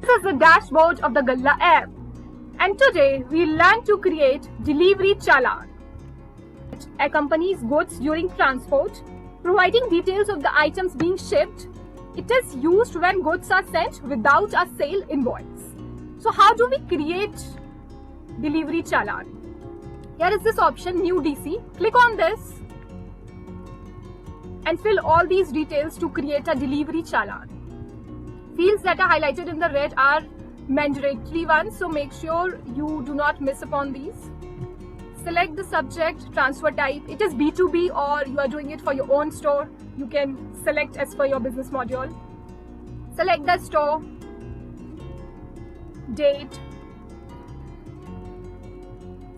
This is the dashboard of the Galla app, and today we learn to create delivery challan. It accompanies goods during transport, providing details of the items being shipped. It is used when goods are sent without a sale invoice. So how do we create delivery challan? Here is this option, New DC. Click on this and fill all these details to create a delivery challan. Fields that are highlighted in the red are mandatory ones, so make sure you do not miss upon these. Select the subject, transfer type. It is B2B or you are doing it for your own store. You can select as per your business module. Select the store, date,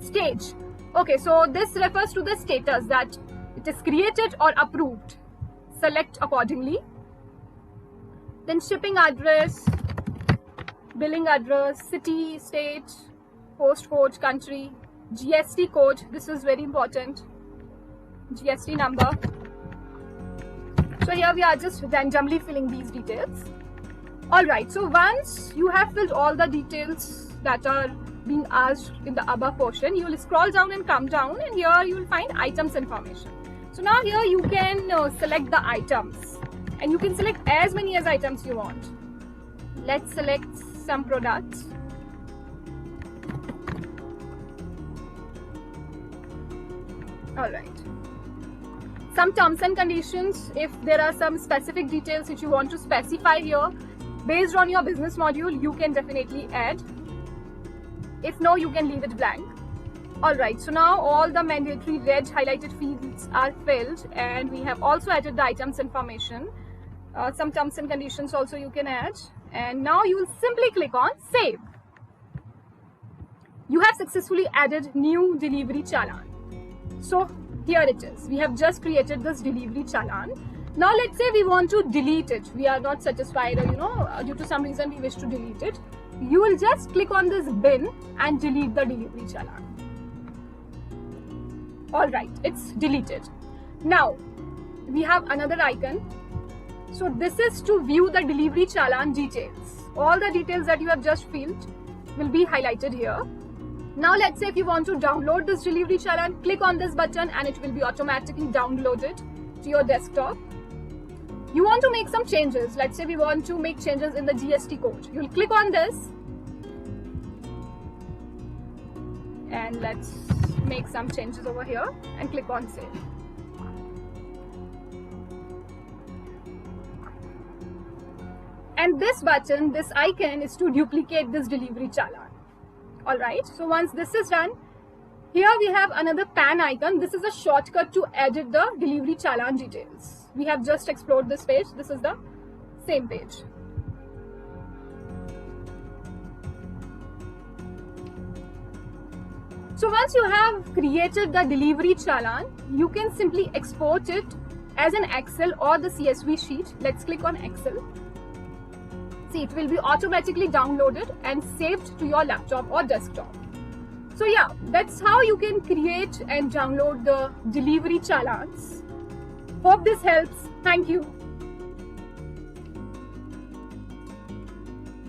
stage. Okay, so this refers to the status that it is created or approved. Select accordingly. Then shipping address, billing address, city, state, postcode, country, GST code. This is very important. GST number. So here we are just randomly filling these details. Alright, so once you have filled all the details that are being asked in the above portion, you will scroll down and come down, and here you will find items information. So now here you can select the items, and you can select as many as items you want. Let's select some products. Alright. Some terms and conditions, if there are some specific details which you want to specify here, based on your business module, you can definitely add. If no, you can leave it blank. Alright, so now all the mandatory red highlighted fields are filled, and we have also added the items information. Some terms and conditions also you can add, and now you will simply click on save. You have successfully added new delivery challan. So here it is. We have just created this delivery challan. Now let's say we want to delete it. We are not satisfied, or due to some reason we wish to delete it. You will just click on this bin and delete the delivery challan. Alright, it's deleted. Now we have another icon. So this is to view the delivery challan details. All the details that you have just filled will be highlighted here. Now let's say if you want to download this delivery challan, click on this button and it will be automatically downloaded to your desktop. You want to make some changes. Let's say we want to make changes in the GST code. You'll click on this and let's make some changes over here and click on save. And this button, this icon, is to duplicate this delivery challan. Alright, so once this is done, here we have another pan icon. This is a shortcut to edit the delivery challan details. We have just explored this page. This is the same page. So once you have created the delivery challan, you can simply export it as an Excel or the CSV sheet. Let's click on Excel. See, it will be automatically downloaded and saved to your laptop or desktop. So yeah, that's how you can create and download the delivery challans. Hope this helps. Thank you.